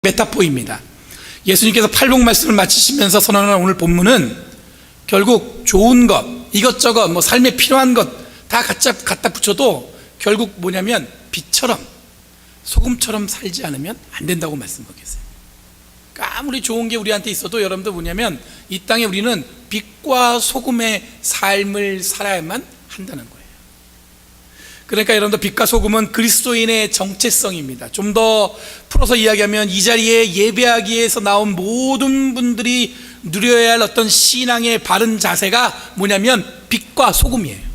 메타포입니다. 예수님께서 팔복 말씀을 마치시면서 선언하는 오늘 본문은 결국 좋은 것, 이것저것 삶에 필요한 것 다 갖다 붙여도 결국 뭐냐면 빛처럼 소금처럼 살지 않으면 안 된다고 말씀하고 계세요. 그러니까 아무리 좋은 게 우리한테 있어도 여러분들 뭐냐면 이 땅에 우리는 빛과 소금의 삶을 살아야만 한다는 거예요. 그러니까 여러분들 빛과 소금은 그리스도인의 정체성입니다. 좀 더 풀어서 이야기하면 이 자리에 예배하기 위해서 나온 모든 분들이 누려야 할 어떤 신앙의 바른 자세가 뭐냐면 빛과 소금이에요.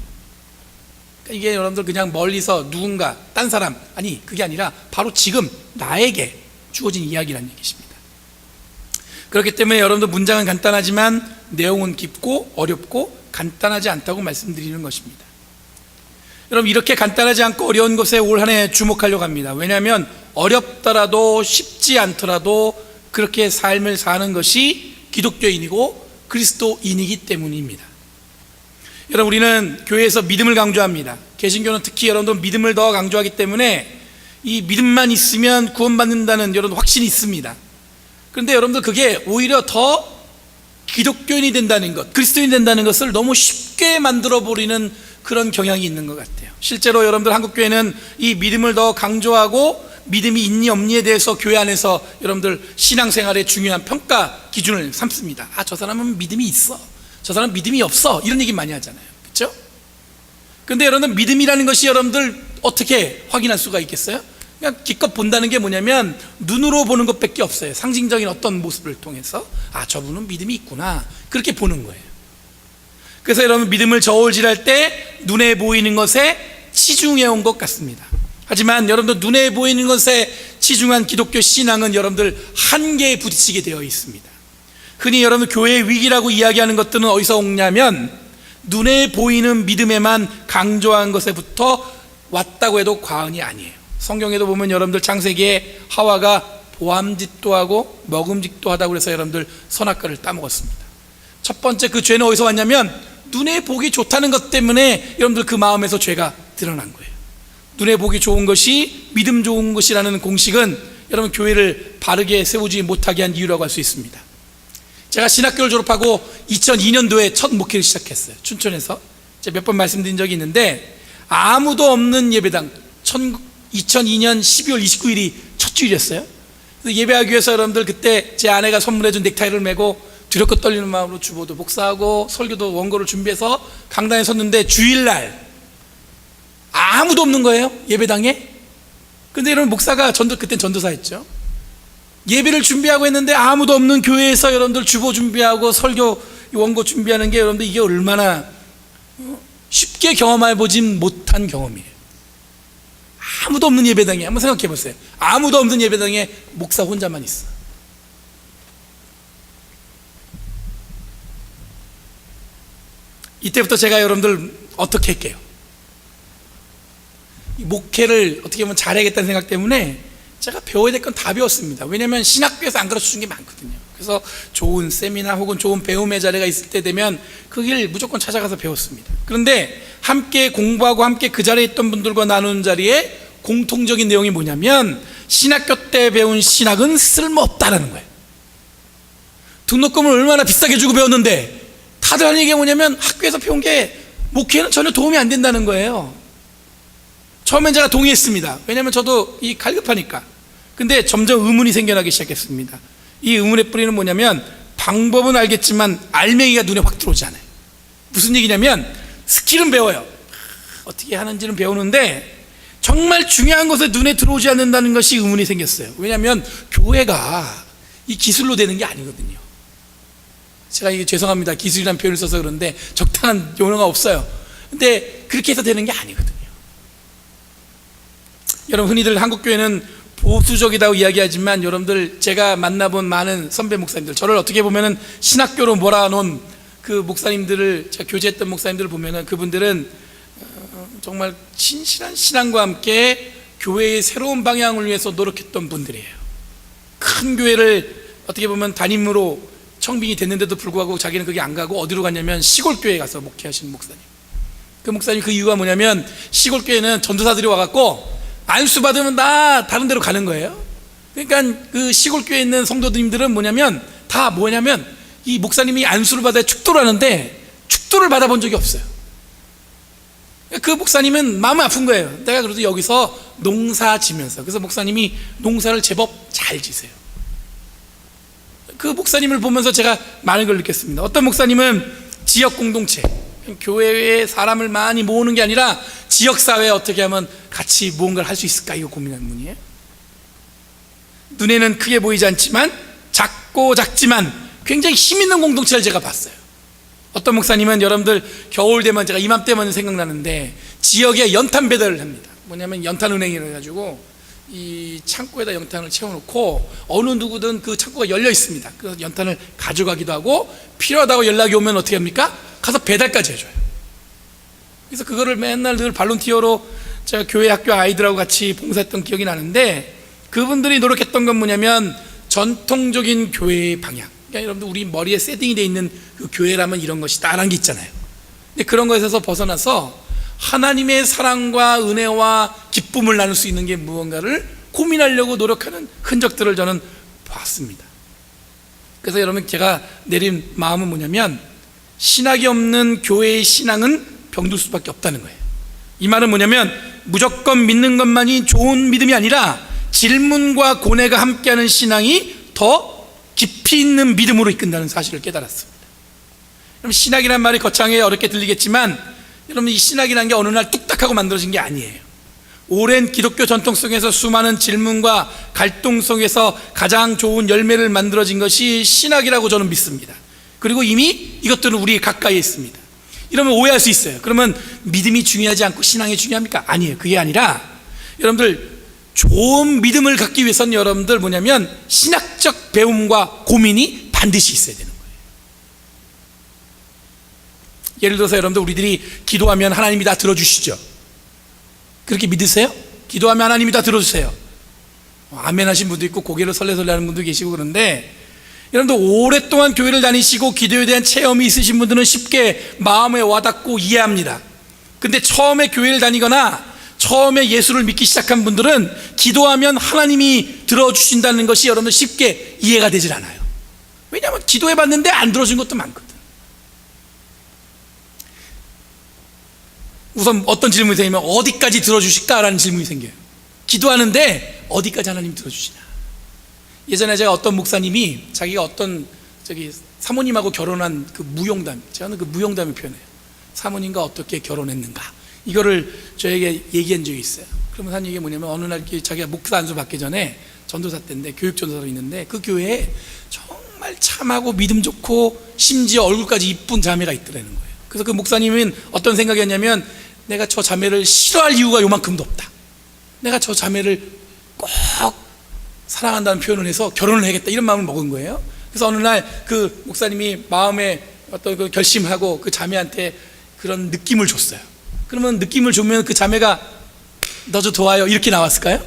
그러니까 이게 여러분들 그냥 멀리서 누군가 딴 사람, 아니 그게 아니라 바로 지금 나에게 주어진 이야기라는 얘기십니다. 그렇기 때문에 여러분들 문장은 간단하지만 내용은 깊고 어렵고 간단하지 않다고 말씀드리는 것입니다. 여러분, 이렇게 간단하지 않고 어려운 것에 올 한 해 주목하려고 합니다. 왜냐하면 어렵더라도 쉽지 않더라도 그렇게 삶을 사는 것이 기독교인이고 그리스도인이기 때문입니다. 여러분, 우리는 교회에서 믿음을 강조합니다. 개신교는 특히 여러분들 믿음을 더 강조하기 때문에 이 믿음만 있으면 구원받는다는 여러분 확신이 있습니다. 그런데 여러분들 그게 오히려 더 기독교인이 된다는 것, 그리스도인이 된다는 것을 너무 쉽게 만들어버리는 그런 경향이 있는 것 같아요. 실제로 여러분들 한국교회는 이 믿음을 더 강조하고 믿음이 있니 없니에 대해서 교회 안에서 여러분들 신앙생활의 중요한 평가 기준을 삼습니다. 저 사람은 믿음이 있어, 저 사람은 믿음이 없어, 이런 얘기 많이 하잖아요. 그렇죠? 그런데 여러분, 믿음이라는 것이 여러분들 어떻게 확인할 수가 있겠어요? 그냥 기껏 본다는 게 뭐냐면 눈으로 보는 것밖에 없어요. 상징적인 어떤 모습을 통해서 저분은 믿음이 있구나, 그렇게 보는 거예요. 그래서 여러분, 믿음을 저울질할 때 눈에 보이는 것에 치중해 온 것 같습니다. 하지만 여러분들 눈에 보이는 것에 치중한 기독교 신앙은 여러분들 한계에 부딪히게 되어 있습니다. 흔히 여러분 교회의 위기라고 이야기하는 것들은 어디서 오냐면 눈에 보이는 믿음에만 강조한 것에부터 왔다고 해도 과언이 아니에요. 성경에도 보면 여러분들 창세기에 하와가 보암짓도 하고 먹음직도 하다고 해서 여러분들 선악과를 따먹었습니다. 첫 번째 그 죄는 어디서 왔냐면 눈에 보기 좋다는 것 때문에 여러분들 그 마음에서 죄가 드러난 거예요. 눈에 보기 좋은 것이 믿음 좋은 것이라는 공식은 여러분 교회를 바르게 세우지 못하게 한 이유라고 할 수 있습니다. 제가 신학교를 졸업하고 2002년도에 첫 목회를 시작했어요. 춘천에서 제가 몇 번 말씀드린 적이 있는데 아무도 없는 예배당, 2002년 12월 29일이 첫 주일이었어요. 예배하기 위해서 여러분들 그때 제 아내가 선물해준 넥타이를 메고 두렵고 떨리는 마음으로 주보도 목사하고 설교도 원고를 준비해서 강단에 섰는데 주일날 아무도 없는 거예요, 예배당에. 근데 여러분, 목사가 그땐 전도사였죠. 예배를 준비하고 했는데 아무도 없는 교회에서 여러분들 주보 준비하고 설교 원고 준비하는 게 여러분들 이게 얼마나 쉽게 경험해 보진 못한 경험이에요. 아무도 없는 예배당에, 한번 생각해 보세요. 아무도 없는 예배당에 목사 혼자만 있어. 이때부터 제가 여러분들 어떻게 할게요? 목회를 어떻게 보면 잘해야겠다는 생각 때문에 제가 배워야 될 건 다 배웠습니다. 왜냐하면 신학교에서 안 가르쳐 준 게 많거든요. 그래서 좋은 세미나 혹은 좋은 배움의 자리가 있을 때 되면 그 길 무조건 찾아가서 배웠습니다. 그런데 함께 공부하고 함께 그 자리에 있던 분들과 나누는 자리에 공통적인 내용이 뭐냐면 신학교 때 배운 신학은 쓸모없다라는 거예요. 등록금을 얼마나 비싸게 주고 배웠는데 다들 하는 얘기가 뭐냐면 학교에서 배운 게 목회에는 전혀 도움이 안 된다는 거예요. 처음엔 제가 동의했습니다. 왜냐하면 저도 이 갈급하니까. 근데 점점 의문이 생겨나기 시작했습니다. 이 의문의 뿌리는 뭐냐면 방법은 알겠지만 알맹이가 눈에 확 들어오지 않아요. 무슨 얘기냐면 스킬은 배워요. 어떻게 하는지는 배우는데 정말 중요한 것에 눈에 들어오지 않는다는 것이 의문이 생겼어요. 왜냐하면 교회가 이 기술로 되는 게 아니거든요. 제가 이게 죄송합니다. 기술이라는 표현을 써서 그런데 적당한 용어가 없어요. 근데 그렇게 해서 되는 게 아니거든요. 여러분, 흔히들 한국교회는 보수적이라고 이야기하지만 여러분들 제가 만나본 많은 선배 목사님들, 저를 어떻게 보면은 신학교로 몰아놓은 그 목사님들을, 제가 교제했던 목사님들을 보면은 그분들은 정말 진실한 신앙과 함께 교회의 새로운 방향을 위해서 노력했던 분들이에요. 큰 교회를 어떻게 보면 담임으로 청빙이 됐는데도 불구하고 자기는 그게 안 가고 어디로 갔냐면 시골 교회에 가서 목회하시는 목사님. 그 목사님 그 이유가 뭐냐면 시골 교회는 전도사들이 와갖고 안수 받으면 다 다른 데로 가는 거예요. 그러니까 그 시골교회에 있는 성도님들은 뭐냐면 이 목사님이 안수를 받아야 축도를 하는데 축도를 받아본 적이 없어요. 그 목사님은 마음이 아픈 거예요. 내가 그래도 여기서 농사 지면서, 그래서 목사님이 농사를 제법 잘 지세요. 그 목사님을 보면서 제가 많은 걸 느꼈습니다. 어떤 목사님은 지역 공동체, 교회에 사람을 많이 모으는 게 아니라 지역사회에 어떻게 하면 같이 무언가를 할 수 있을까, 이거 고민하는 분이에요. 눈에는 크게 보이지 않지만 작고 작지만 굉장히 힘 있는 공동체를 제가 봤어요. 어떤 목사님은 여러분들 겨울 되면, 제가 이맘때만 생각나는데, 지역에 연탄 배달을 합니다. 뭐냐면 연탄은행이라 해가지고 이 창고에다 연탄을 채워놓고 어느 누구든 그 창고가 열려 있습니다. 그래서 연탄을 가져가기도 하고, 필요하다고 연락이 오면 어떻게 합니까? 가서 배달까지 해줘요. 그래서 그거를 맨날 늘 발론티어로 제가 교회 학교 아이들하고 같이 봉사했던 기억이 나는데, 그분들이 노력했던 건 뭐냐면 전통적인 교회의 방향, 그러니까 여러분들 우리 머리에 세팅이 되어 있는 그 교회라면 이런 것이다라는 게 있잖아요. 근데 그런 것에서 벗어나서 하나님의 사랑과 은혜와 기쁨을 나눌 수 있는 게 무언가를 고민하려고 노력하는 흔적들을 저는 봤습니다. 그래서 여러분, 제가 내린 마음은 뭐냐면, 신학이 없는 교회의 신앙은 병들 수밖에 없다는 거예요. 이 말은 뭐냐면, 무조건 믿는 것만이 좋은 믿음이 아니라 질문과 고뇌가 함께하는 신앙이 더 깊이 있는 믿음으로 이끈다는 사실을 깨달았습니다. 여러분, 신학이란 말이 거창해 어렵게 들리겠지만, 여러분, 이 신학이라는 게 어느 날 뚝딱하고 만들어진 게 아니에요. 오랜 기독교 전통 속에서 수많은 질문과 갈등 속에서 가장 좋은 열매를 만들어진 것이 신학이라고 저는 믿습니다. 그리고 이미 이것들은 우리 가까이에 있습니다. 이러면 오해할 수 있어요. 그러면 믿음이 중요하지 않고 신앙이 중요합니까? 아니에요. 그게 아니라, 여러분들 좋은 믿음을 갖기 위해서는 여러분들 뭐냐면 신학적 배움과 고민이 반드시 있어야 되는 거예요. 예를 들어서 여러분들, 우리들이 기도하면 하나님이 다 들어주시죠? 그렇게 믿으세요? 기도하면 하나님이 다 들어주세요. 아멘 하신 분도 있고 고개를 설레설레 하는 분도 계시고 그런데, 여러분들 오랫동안 교회를 다니시고 기도에 대한 체험이 있으신 분들은 쉽게 마음에 와닿고 이해합니다. 근데 처음에 교회를 다니거나 처음에 예수를 믿기 시작한 분들은 기도하면 하나님이 들어주신다는 것이 여러분들 쉽게 이해가 되질 않아요. 왜냐하면 기도해봤는데 안 들어준 것도 많거든. 우선 어떤 질문이 생기면 어디까지 들어주실까라는 질문이 생겨요. 기도하는데 어디까지 하나님 들어주시나. 예전에 제가 어떤 목사님이 자기가 어떤 사모님하고 결혼한 그 무용담, 제가 그 무용담을 표현해요. 사모님과 어떻게 결혼했는가, 이거를 저에게 얘기한 적이 있어요. 그러면 한 얘기가 뭐냐면, 어느 날 자기가 목사 안수 받기 전에 전도사 때인데, 교육 전도사로 있는데, 그 교회에 정말 참하고 믿음 좋고 심지어 얼굴까지 이쁜 자매가 있더라는 거예요. 그래서 그 목사님은 어떤 생각이었냐면, 내가 저 자매를 싫어할 이유가 요만큼도 없다. 내가 저 자매를 꼭 사랑한다는 표현을 해서 결혼을 해야겠다, 이런 마음을 먹은 거예요. 그래서 어느 날 그 목사님이 마음에 어떤 그 결심하고 그 자매한테 그런 느낌을 줬어요. 그러면 느낌을 주면 그 자매가 너 저 좋아요 이렇게 나왔을까요?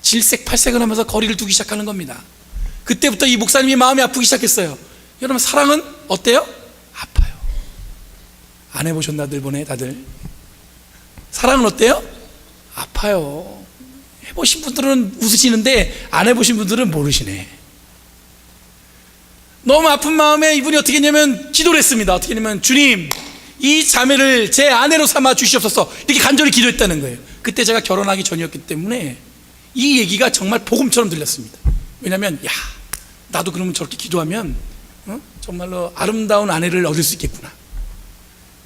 질색팔색을 하면서 거리를 두기 시작하는 겁니다. 그때부터 이 목사님이 마음이 아프기 시작했어요. 여러분, 사랑은 어때요? 아파요. 안 해보셨나 보네 다들. 사랑은 어때요? 아파요. 해보신 분들은 웃으시는데 안 해보신 분들은 모르시네. 너무 아픈 마음에 이분이 어떻게 했냐면 기도를 했습니다. 어떻게 했냐면, 주님, 이 자매를 제 아내로 삼아 주시옵소서, 이렇게 간절히 기도했다는 거예요. 그때 제가 결혼하기 전이었기 때문에 이 얘기가 정말 복음처럼 들렸습니다. 왜냐하면, 야, 나도 그러면 저렇게 기도하면 정말로 아름다운 아내를 얻을 수 있겠구나.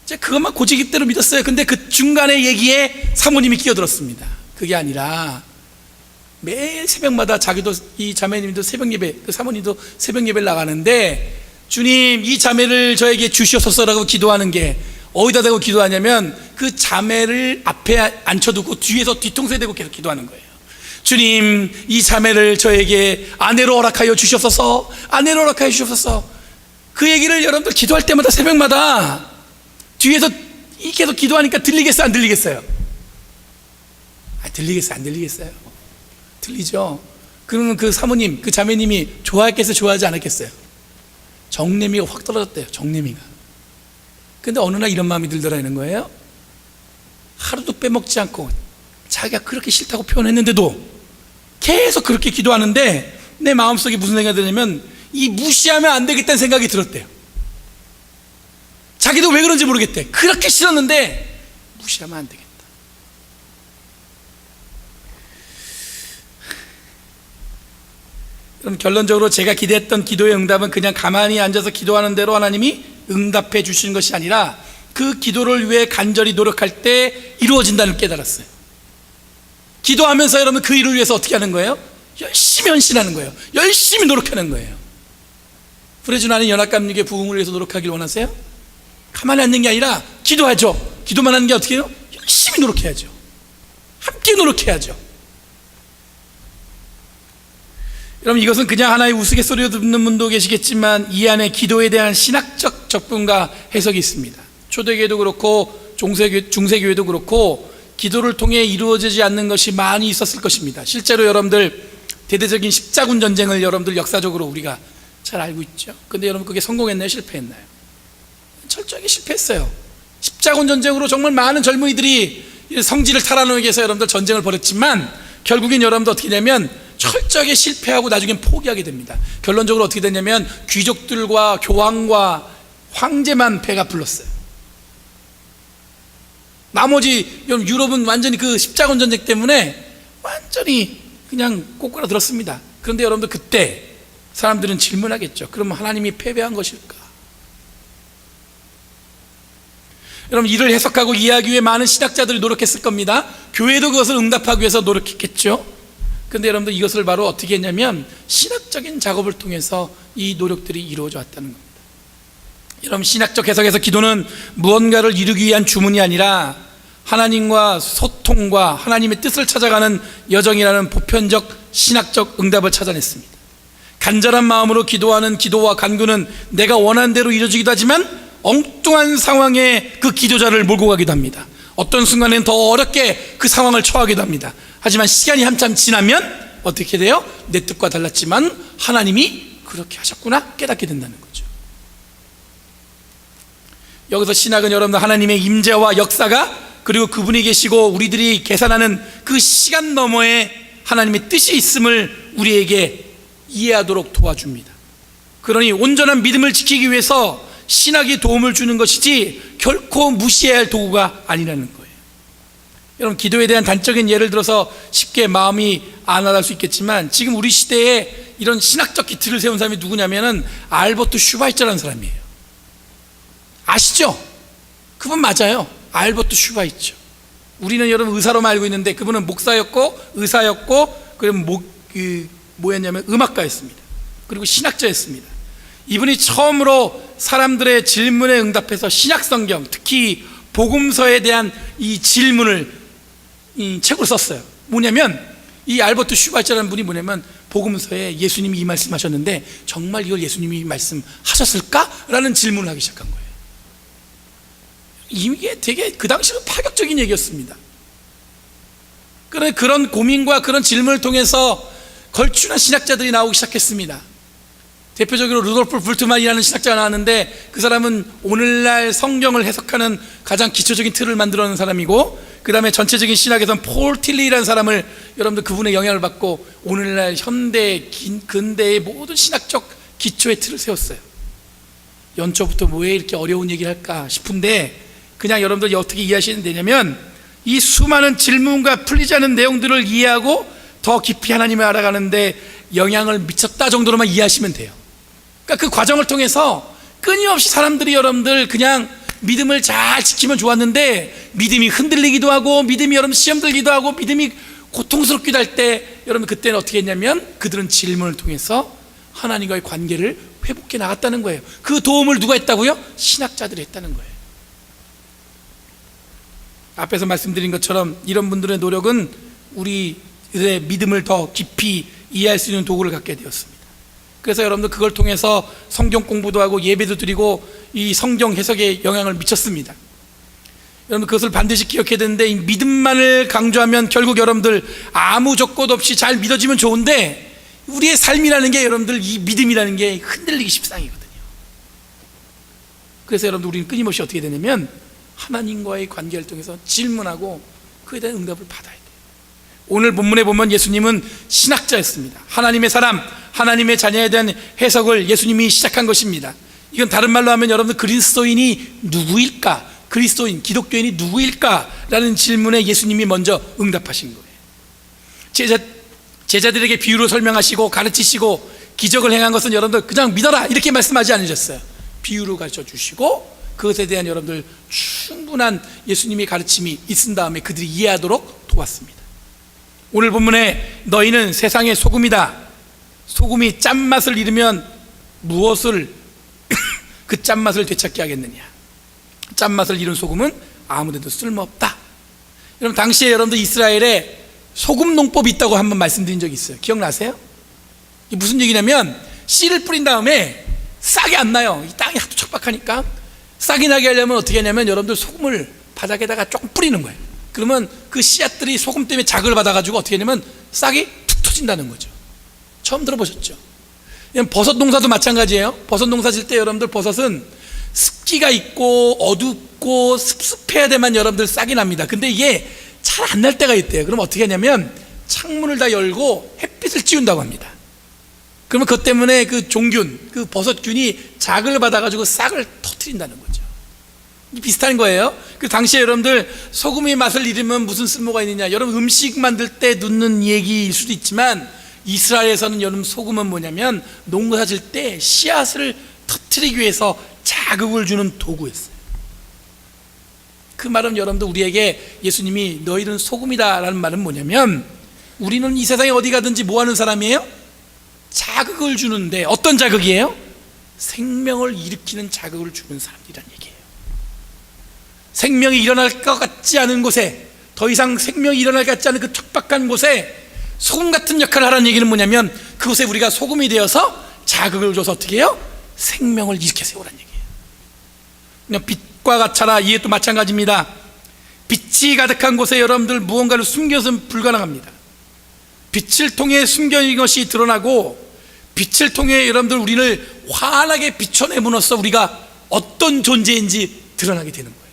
제가 그것만 고지깃대로 믿었어요. 근데 그 중간에 얘기에 사모님이 끼어들었습니다. 그게 아니라 매일 새벽마다 자기도, 이 자매님도 새벽 예배, 그 사모님도 새벽 예배를 나가는데, 주님, 이 자매를 저에게 주시옵소서라고 기도하는 게 어디다 대고 기도하냐면, 그 자매를 앞에 앉혀두고 뒤에서 뒤통수에 대고 계속 기도하는 거예요. 주님, 이 자매를 저에게 아내로 허락하여 주시옵소서, 아내로 허락하여 주시옵소서. 그 얘기를 여러분들 기도할 때마다 새벽마다 뒤에서 계속 기도하니까 들리겠어요, 안 들리겠어요? 들리겠어요, 안 들리겠어요? 들리죠? 그러면 그 사모님, 그 자매님이 좋아했겠어요, 좋아하지 않았겠어요? 정내미가 확 떨어졌대요. 정내미가. 근데 어느 날 이런 마음이 들더라는 거예요. 하루도 빼먹지 않고 자기가 그렇게 싫다고 표현했는데도 계속 그렇게 기도하는데 내 마음속에 무슨 생각이 드냐면 이 무시하면 안 되겠다는 생각이 들었대요. 자기도 왜 그런지 모르겠대. 그렇게 싫었는데 무시하면 안 되겠다. 그럼 결론적으로 제가 기대했던 기도의 응답은 그냥 가만히 앉아서 기도하는 대로 하나님이 응답해 주시는 것이 아니라 그 기도를 위해 간절히 노력할 때 이루어진다는 걸 깨달았어요. 기도하면서 여러분 그 일을 위해서 어떻게 하는 거예요? 열심히 헌신하는 거예요. 열심히 노력하는 거예요. 프레즈나는 연합감리교회 부흥을 위해서 노력하길 원하세요? 가만히 앉는 게 아니라 기도하죠. 기도만 하는 게 어떻게 해요? 열심히 노력해야죠. 함께 노력해야죠. 여러분, 이것은 그냥 하나의 우스갯소리로 듣는 분도 계시겠지만 이 안에 기도에 대한 신학적 접근과 해석이 있습니다. 초대교회도 그렇고 중세교회도 그렇고 기도를 통해 이루어지지 않는 것이 많이 있었을 것입니다. 실제로 여러분들 대대적인 십자군 전쟁을 여러분들 역사적으로 우리가 잘 알고 있죠. 근데 여러분 그게 성공했나요? 실패했나요? 철저하게 실패했어요. 십자군 전쟁으로 정말 많은 젊은이들이 성지를 탈환하기 위해서 여러분들 전쟁을 벌였지만 결국엔 여러분들 어떻게 되냐면 철저하게 실패하고 나중엔 포기하게 됩니다. 결론적으로 어떻게 됐냐면 귀족들과 교황과 황제만 배가 불렀어요. 나머지 유럽은 완전히 그 십자군 전쟁 때문에 완전히 그냥 꼬꾸라들었습니다. 그런데 여러분들 그때 사람들은 질문하겠죠. 그럼 하나님이 패배한 것일까? 여러분, 이를 해석하고 이해하기 위해 많은 신학자들이 노력했을 겁니다. 교회도 그것을 응답하기 위해서 노력했겠죠. 그런데 여러분들 이것을 바로 어떻게 했냐면 신학적인 작업을 통해서 이 노력들이 이루어져 왔다는 겁니다. 여러분, 신학적 해석에서 기도는 무언가를 이루기 위한 주문이 아니라 하나님과 소통과 하나님의 뜻을 찾아가는 여정이라는 보편적 신학적 응답을 찾아냈습니다. 간절한 마음으로 기도하는 기도와 간구는 내가 원하는 대로 이루어지기도 하지만 엉뚱한 상황에 그 기도자를 몰고 가기도 합니다. 어떤 순간에는 더 어렵게 그 상황을 처하기도 합니다. 하지만 시간이 한참 지나면 어떻게 돼요? 내 뜻과 달랐지만 하나님이 그렇게 하셨구나 깨닫게 된다는 거죠. 여기서 신학은 여러분들 하나님의 임재와 역사가 그리고 그분이 계시고 우리들이 계산하는 그 시간 너머에 하나님의 뜻이 있음을 우리에게 이해하도록 도와줍니다. 그러니 온전한 믿음을 지키기 위해서 신학이 도움을 주는 것이지 결코 무시해야 할 도구가 아니라는 거예요. 여러분, 기도에 대한 단적인 예를 들어서 쉽게 마음이 안 와닿을 수 있겠지만 지금 우리 시대에 이런 신학적 기틀을 세운 사람이 누구냐면은 알버트 슈바이처라는 사람이에요. 아시죠? 그분 맞아요. 알버트 슈바이처. 우리는 여러분 의사로만 알고 있는데 그분은 목사였고 의사였고 그리고 뭐였냐면 음악가였습니다. 그리고 신학자였습니다. 이분이 처음으로 사람들의 질문에 응답해서 신약성경, 특히 복음서에 대한 이 질문을 이 책으로 썼어요. 뭐냐면 이 알버트 슈바이처라는 분이 뭐냐면 복음서에 예수님이 이 말씀하셨는데 정말 이걸 예수님이 말씀하셨을까? 라는 질문을 하기 시작한 거예요. 이게 되게 그 당시는 파격적인 얘기였습니다. 그런 고민과 그런 질문을 통해서 걸출한 신학자들이 나오기 시작했습니다. 대표적으로 루돌프 불트만이라는 신학자가 나왔는데 그 사람은 오늘날 성경을 해석하는 가장 기초적인 틀을 만들어낸 사람이고 그 다음에 전체적인 신학에서는 폴 틸리라는 사람을 여러분들 그분의 영향을 받고 오늘날 현대 근대의 모든 신학적 기초의 틀을 세웠어요. 연초부터 왜 이렇게 어려운 얘기를 할까 싶은데 그냥 여러분들 어떻게 이해하시면 되냐면 이 수많은 질문과 풀리지 않은 내용들을 이해하고 더 깊이 하나님을 알아가는데 영향을 미쳤다 정도로만 이해하시면 돼요. 그러니까 그 과정을 통해서 끊임없이 사람들이 여러분들 그냥 믿음을 잘 지키면 좋았는데 믿음이 흔들리기도 하고 믿음이 여러분 시험 들기도 하고 믿음이 고통스럽기도 할 때 여러분 그때는 어떻게 했냐면 그들은 질문을 통해서 하나님과의 관계를 회복해 나갔다는 거예요. 그 도움을 누가 했다고요? 신학자들이 했다는 거예요. 앞에서 말씀드린 것처럼 이런 분들의 노력은 우리의 믿음을 더 깊이 이해할 수 있는 도구를 갖게 되었습니다. 그래서 여러분들 그걸 통해서 성경 공부도 하고 예배도 드리고 이 성경 해석에 영향을 미쳤습니다. 여러분 그것을 반드시 기억해야 되는데 이 믿음만을 강조하면 결국 여러분들 아무 조건 없이 잘 믿어지면 좋은데 우리의 삶이라는 게 여러분들 이 믿음이라는 게 흔들리기 십상이거든요. 그래서 여러분들 우리는 끊임없이 어떻게 되냐면 하나님과의 관계를 통해서 질문하고 그에 대한 응답을 받아야 돼요. 오늘 본문에 보면 예수님은 신학자였습니다. 하나님의 사람, 하나님의 자녀에 대한 해석을 예수님이 시작한 것입니다. 이건 다른 말로 하면 여러분들 그리스도인이 누구일까? 그리스도인, 기독교인이 누구일까? 라는 질문에 예수님이 먼저 응답하신 거예요. 제자들에게 비유로 설명하시고 가르치시고 기적을 행한 것은 여러분들 그냥 믿어라 이렇게 말씀하지 않으셨어요. 비유로 가르쳐 주시고 그것에 대한 여러분들 충분한 예수님의 가르침이 있은 다음에 그들이 이해하도록 도왔습니다. 오늘 본문에 너희는 세상의 소금이다. 소금이 짠맛을 잃으면 무엇을 그 짠맛을 되찾게 하겠느냐. 짠맛을 잃은 소금은 아무데도 쓸모없다. 여러분 당시에 여러분들 이스라엘에 소금 농법이 있다고 한번 말씀드린 적이 있어요. 기억나세요? 이게 무슨 얘기냐면 씨를 뿌린 다음에 싹이 안 나요. 이 땅이 하도 척박하니까 싹이 나게 하려면 어떻게 하냐면 여러분들 소금을 바닥에다가 조금 뿌리는 거예요. 그러면 그 씨앗들이 소금 때문에 자극을 받아가지고 어떻게 하냐면 싹이 툭 터진다는 거죠. 처음 들어보셨죠? 버섯 농사도 마찬가지예요. 버섯 농사 질 때 여러분들 버섯은 습기가 있고 어둡고 습습해야 돼만 여러분들 싹이 납니다. 근데 이게 잘 안 날 때가 있대요. 그럼 어떻게 하냐면 창문을 다 열고 햇빛을 찌운다고 합니다. 그러면 그것 때문에 그 종균, 그 버섯균이 자극을 받아가지고 싹을 터뜨린다는 거죠. 비슷한 거예요. 그 당시에 여러분들 소금의 맛을 잃으면 무슨 쓸모가 있느냐. 여러분 음식 만들 때 넣는 얘기일 수도 있지만 이스라엘에서는 여러분 소금은 뭐냐면 농사 질 때 씨앗을 터뜨리기 위해서 자극을 주는 도구였어요. 그 말은 여러분들 우리에게 예수님이 너희는 소금이다 라는 말은 뭐냐면 우리는 이 세상에 어디 가든지 뭐 하는 사람이에요? 자극을 주는데 어떤 자극이에요? 생명을 일으키는 자극을 주는 사람들이란 얘기예요. 생명이 일어날 것 같지 않은 곳에, 더 이상 생명이 일어날 것 같지 않은 그 척박한 곳에 소금 같은 역할을 하라는 얘기는 뭐냐면 그곳에 우리가 소금이 되어서 자극을 줘서 어떻게 해요? 생명을 일으켜 세우라는 얘기예요. 그냥 빛과 같아라. 이에 또 마찬가지입니다. 빛이 가득한 곳에 여러분들 무언가를 숨겨서는 불가능합니다. 빛을 통해 숨겨진 것이 드러나고 빛을 통해 여러분들 우리를 환하게 비춰내므로써 우리가 어떤 존재인지 드러나게 되는 거예요.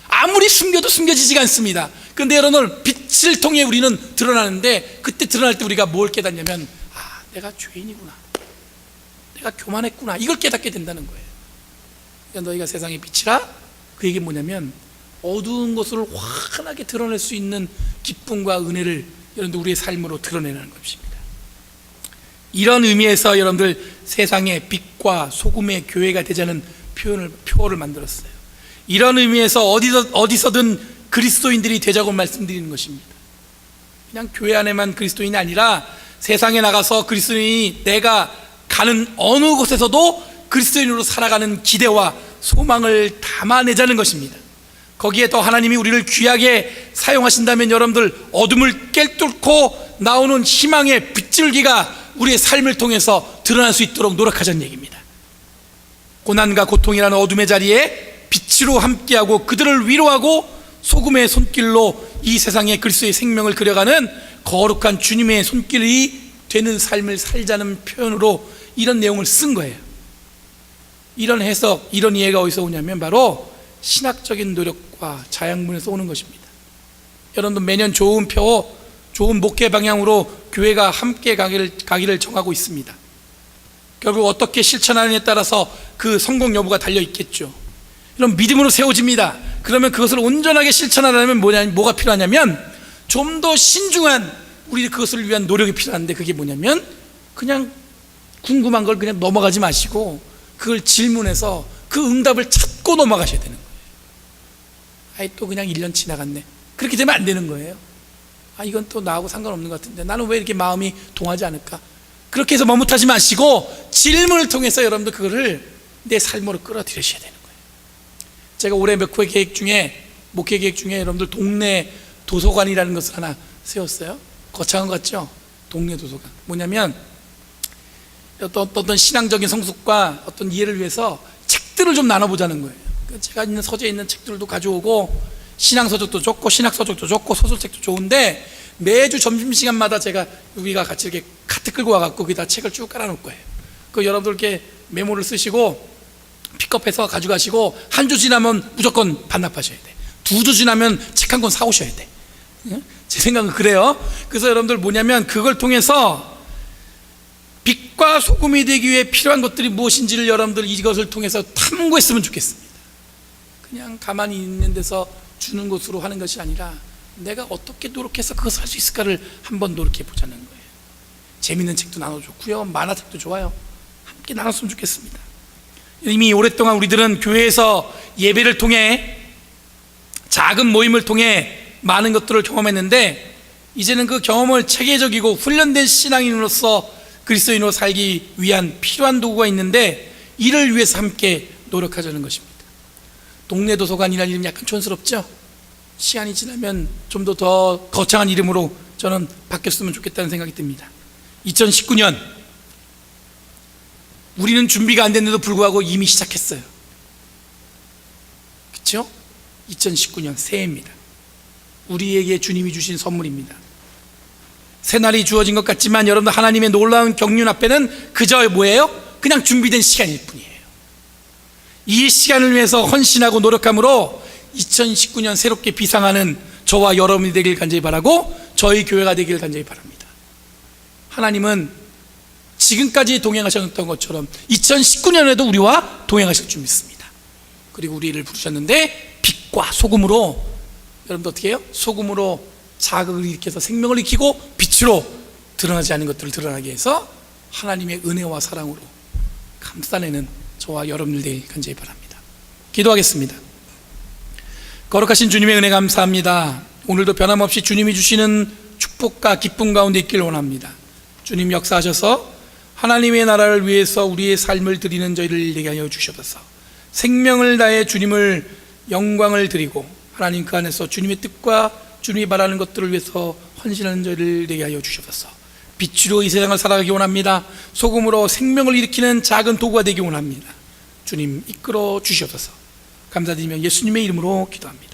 아무리 숨겨도 숨겨지지가 않습니다. 그런데 여러분들 빛을 통해 우리는 드러나는데 그때 드러날 때 우리가 뭘 깨닫냐면 내가 죄인이구나, 내가 교만했구나, 이걸 깨닫게 된다는 거예요. 그러니까 너희가 세상의 빛이라, 그 얘기는 뭐냐면 어두운 것을 환하게 드러낼 수 있는 기쁨과 은혜를 여러분들 우리의 삶으로 드러내는 것입니다. 이런 의미에서 여러분들 세상의 빛과 소금의 교회가 되자는 표어를 만들었어요. 이런 의미에서 어디서든 그리스도인들이 되자고 말씀드리는 것입니다. 그냥 교회 안에만 그리스도인이 아니라 세상에 나가서 그리스도인이 내가 가는 어느 곳에서도 그리스도인으로 살아가는 기대와 소망을 담아내자는 것입니다. 거기에 또 하나님이 우리를 귀하게 사용하신다면 여러분들 어둠을 꿰뚫고 나오는 희망의 빗줄기가 우리의 삶을 통해서 드러날 수 있도록 노력하자는 얘기입니다. 고난과 고통이라는 어둠의 자리에 빛으로 함께하고 그들을 위로하고 소금의 손길로 이 세상에 그리스도의 생명을 그려가는 거룩한 주님의 손길이 되는 삶을 살자는 표현으로 이런 내용을 쓴 거예요. 이런 해석, 이런 이해가 어디서 오냐면 바로 신학적인 노력과 자양분에서 오는 것입니다. 여러분들 매년 좋은 표, 좋은 목회 방향으로 교회가 함께 가기를 정하고 있습니다. 결국 어떻게 실천하느냐에 따라서 그 성공 여부가 달려 있겠죠. 이런 믿음으로 세워집니다. 그러면 그것을 온전하게 실천하려면 뭐가 필요하냐면 좀 더 신중한 우리 그것을 위한 노력이 필요한데 그게 뭐냐면 그냥 궁금한 걸 그냥 넘어가지 마시고 그걸 질문해서 그 응답을 찾고 넘어가셔야 되는 거예요. 또 그냥 1년 지나갔네. 그렇게 되면 안 되는 거예요. 이건 또 나하고 상관없는 것 같은데 나는 왜 이렇게 마음이 동하지 않을까? 그렇게 해서 머뭇하지 마시고 질문을 통해서 여러분들 그거를 내 삶으로 끌어들이셔야 되는 거예요. 제가 올해 목회 계획 중에 여러분들 동네 도서관이라는 것을 하나 세웠어요. 거창한 것 같죠? 동네 도서관. 뭐냐면 어떤 신앙적인 성숙과 어떤 이해를 위해서 책들을 좀 나눠보자는 거예요. 제가 있는 서재에 있는 책들도 가져오고 신앙서적도 좋고 신학서적도 좋고 소설책도 좋은데 매주 점심시간마다 제가 우리가 같이 이렇게 카트 끌고 와갖고 거기다 책을 쭉 깔아놓을 거예요. 그 여러분들 이렇게 메모를 쓰시고 픽업해서 가져가시고 한 주 지나면 무조건 반납하셔야 돼. 2주 지나면 책 한 권 사오셔야 돼. 제 생각은 그래요. 그래서 여러분들 뭐냐면 그걸 통해서 빛과 소금이 되기 위해 필요한 것들이 무엇인지를 여러분들 이것을 통해서 탐구했으면 좋겠습니다. 그냥 가만히 있는 데서 주는 것으로 하는 것이 아니라 내가 어떻게 노력해서 그것을 할 수 있을까를 한번 노력해 보자는 거예요. 재밌는 책도 나눠줬고요, 만화책도 좋아요. 함께 나눴으면 좋겠습니다. 이미 오랫동안 우리들은 교회에서 예배를 통해 작은 모임을 통해 많은 것들을 경험했는데 이제는 그 경험을 체계적이고 훈련된 신앙인으로서 그리스도인으로 살기 위한 필요한 도구가 있는데 이를 위해서 함께 노력하자는 것입니다. 동네 도서관이라는 이름 약간 촌스럽죠? 시간이 지나면 좀 더 거창한 이름으로 저는 바뀌었으면 좋겠다는 생각이 듭니다. 2019년 우리는 준비가 안 됐는데도 불구하고 이미 시작했어요. 그렇죠? 2019년 새해입니다. 우리에게 주님이 주신 선물입니다. 새날이 주어진 것 같지만 여러분들 하나님의 놀라운 경륜 앞에는 그저 뭐예요? 그냥 준비된 시간일 뿐이에요. 이 시간을 위해서 헌신하고 노력함으로 2019년 새롭게 비상하는 저와 여러분이 되길 간절히 바라고 저희 교회가 되길 간절히 바랍니다. 하나님은 지금까지 동행하셨던 것처럼 2019년에도 우리와 동행하실 줄 믿습니다. 그리고 우리를 부르셨는데 빛과 소금으로, 여러분도 어떻게 해요? 소금으로 자극을 일으켜서 생명을 일으키고 빛으로 드러나지 않는 것들을 드러나게 해서 하나님의 은혜와 사랑으로 감싸내는 저와 여러분들 되길 간절히 바랍니다. 기도하겠습니다. 거룩하신 주님의 은혜 감사합니다. 오늘도 변함없이 주님이 주시는 축복과 기쁨 가운데 있길 원합니다. 주님 역사하셔서 하나님의 나라를 위해서 우리의 삶을 드리는 저희를 되게 하여 주시옵소서. 생명을 다해 주님을 영광을 드리고 하나님 그 안에서 주님의 뜻과 주님이 바라는 것들을 위해서 헌신하는 저희를 되게 하여 주시옵소서. 빛으로 이 세상을 살아가기 원합니다. 소금으로 생명을 일으키는 작은 도구가 되기 원합니다. 주님 이끌어 주시옵소서. 감사드리며 예수님의 이름으로 기도합니다.